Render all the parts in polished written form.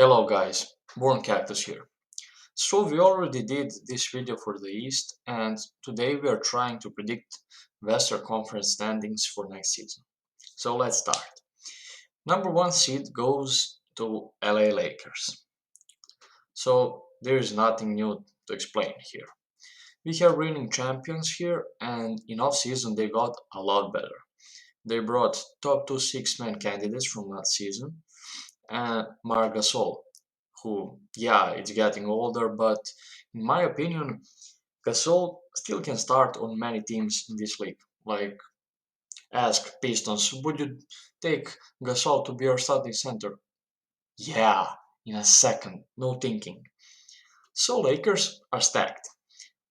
Hello guys, Born Cactus here. So we already did this video for the East and today we are trying to predict Western Conference standings for next season. So let's start. Number one seed goes to LA Lakers. So there is nothing new to explain here. We have reigning champions here and in off season they got a lot better. They brought top two six-man candidates from last season and Marc Gasol, who, yeah, it's getting older, but in my opinion, Gasol still can start on many teams in this league. Like, ask Pistons, would you take Gasol to be your starting center? Yeah, in a second, no thinking. So Lakers are stacked.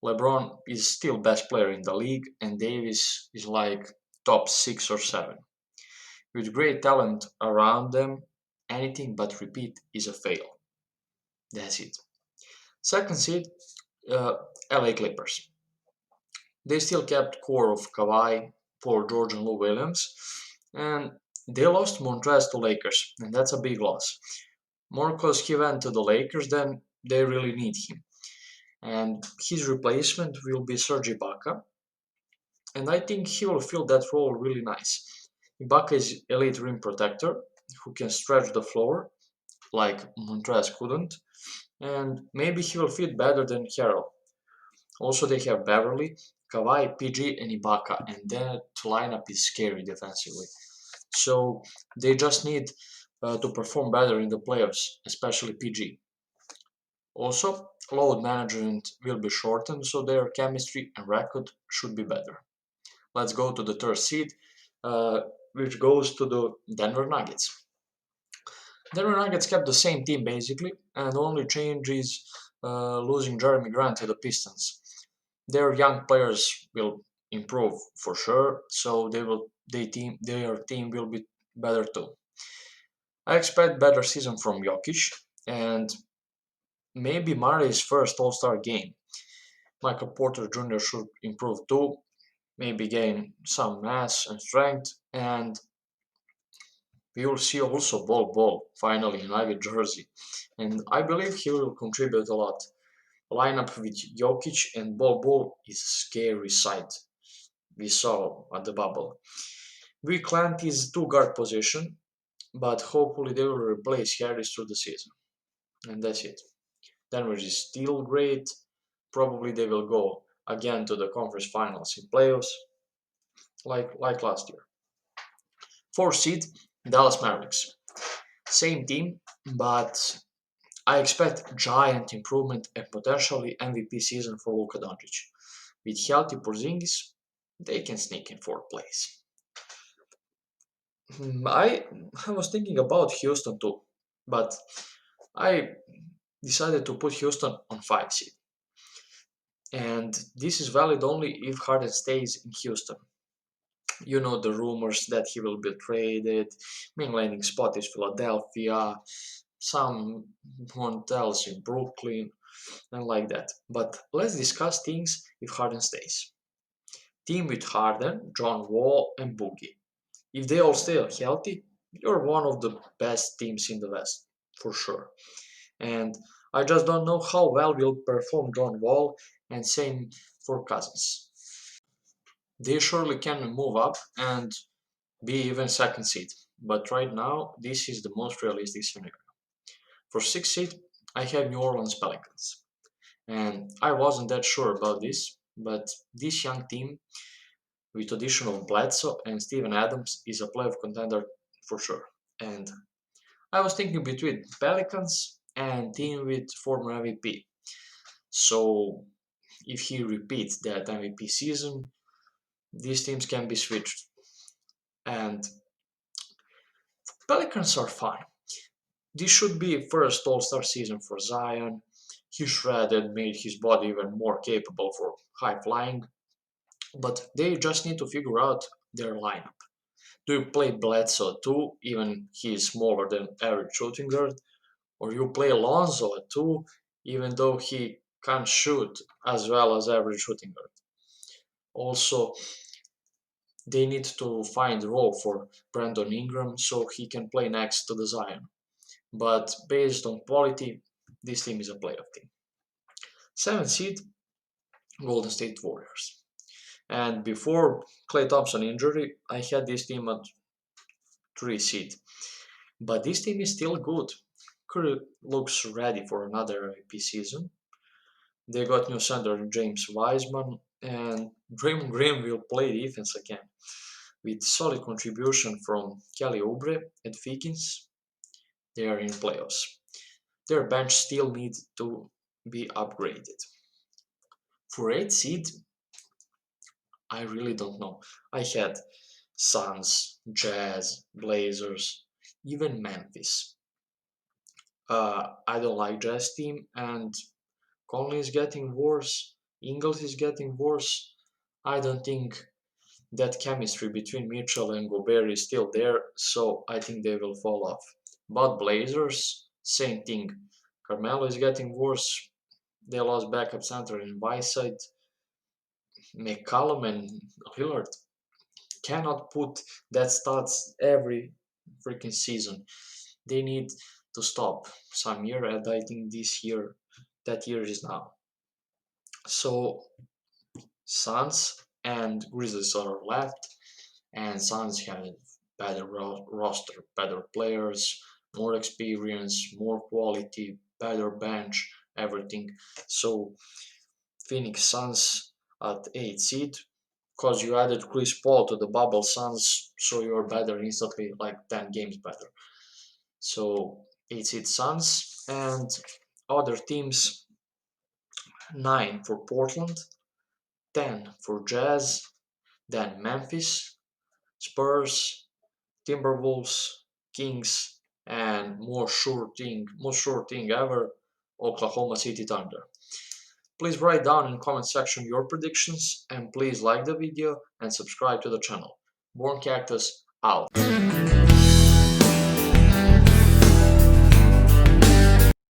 LeBron is still best player in the league, and Davis is like top 6 or 7. With great talent around them, anything but repeat is a fail. That's it. Second seed, uh, LA Clippers. They still kept core of Kawhi, Paul George, and Lou Williams, and they lost Montrez to Lakers, and that's a big loss. More because he went to the Lakers than they really need him. And his replacement will be Serge Ibaka, and I think he will fill that role really nice. Ibaka is elite rim protector who can stretch the floor like Montrez couldn't, and maybe he will fit better than Harrell. Also, they have Beverly, Kawhi, PG, and Ibaka, and that lineup is scary defensively. So they just need to perform better in the playoffs, especially PG. Also, load management will be shortened, so their chemistry and record should be better. Let's go to the third seed, uh, which goes to the Denver Nuggets. Denver Nuggets kept the same team basically, and the only change is losing Jeremy Grant to the Pistons. Their young players will improve for sure, so their team will be better too. I expect better season from Jokic and maybe Murray's first All-Star game. Michael Porter Jr. should improve too, maybe gain some mass and strength, and we will see also Ball finally in Nugget jersey, and I believe he will contribute a lot. Lineup with Jokic and Ball is a scary sight we saw at the bubble. Weak length is two guard position, but hopefully they will replace Harris through the season. And that's it. Denver is still great. Probably they will go again to the conference finals in playoffs, like last year. Fourth seed, Dallas Mavericks. Same team, but I expect giant improvement and potentially MVP season for Luka Doncic. With healthy Porzingis, they can sneak in fourth place. I was thinking about Houston too, but I decided to put Houston on 5 seed. And this is valid only if Harden stays in Houston. You know the rumors that he will be traded, main landing spot is Philadelphia, someone else in Brooklyn, and like that. But let's discuss things if Harden stays. Team with Harden, John Wall, and Boogie. If they all stay healthy, you're one of the best teams in the West, for sure. And I just don't know how well will perform John Wall, and same for Cousins. They surely can move up and be even second seed, but right now this is the most realistic scenario. For sixth seed, I have New Orleans Pelicans, and I wasn't that sure about this, but this young team with addition of Bledsoe and Steven Adams is a playoff contender for sure. And I was thinking between Pelicans and team with former MVP. So if he repeats that MVP season, these teams can be switched. And Pelicans are fine. This should be first All-Star season for Zion. He shredded, made his body even more capable for high flying, but they just need to figure out their lineup. Do you play Bledsoe too, even he is smaller than average shooting guard, or you play Alonso at two, even though he can't shoot as well as average shooting guard? Also, they need to find a role for Brandon Ingram so he can play next to the Zion. but based on quality, this team is a playoff team. 7th seed, Golden State Warriors. And before Klay Thompson injury, I had this team at 3 seed. But this team is still good. Curry looks ready for another MVP season. They got new center James Wiseman, and Draymond Green will play defense again. With solid contribution from Kelly Oubre and Wiggins, they are in playoffs. Their bench still needs to be upgraded. For 8th seed, I really don't know. I had Suns, Jazz, Blazers, even Memphis. I don't like Jazz team, and Conley is getting worse. Ingles is getting worse. I don't think that chemistry between Mitchell and Gobert is still there, so I think they will fall off. But Blazers, same thing. Carmelo is getting worse. They lost backup center in Whiteside. McCallum and Lillard cannot put that stats every freaking season. They need to stop some year, and I think this year, that year is now. So Suns and Grizzlies are left, and Suns have better roster, better players, more experience, more quality, better bench, everything. So Phoenix Suns at 8 seed, because you added Chris Paul to the bubble Suns, so you're better instantly, like 10 games better. So 8 seed Suns and other teams 9 for Portland, 10 for Jazz, then Memphis, Spurs, Timberwolves, Kings, and most sure thing ever, Oklahoma City Thunder. Please write down in the comment section your predictions and please like the video and subscribe to the channel. Born Cactus out.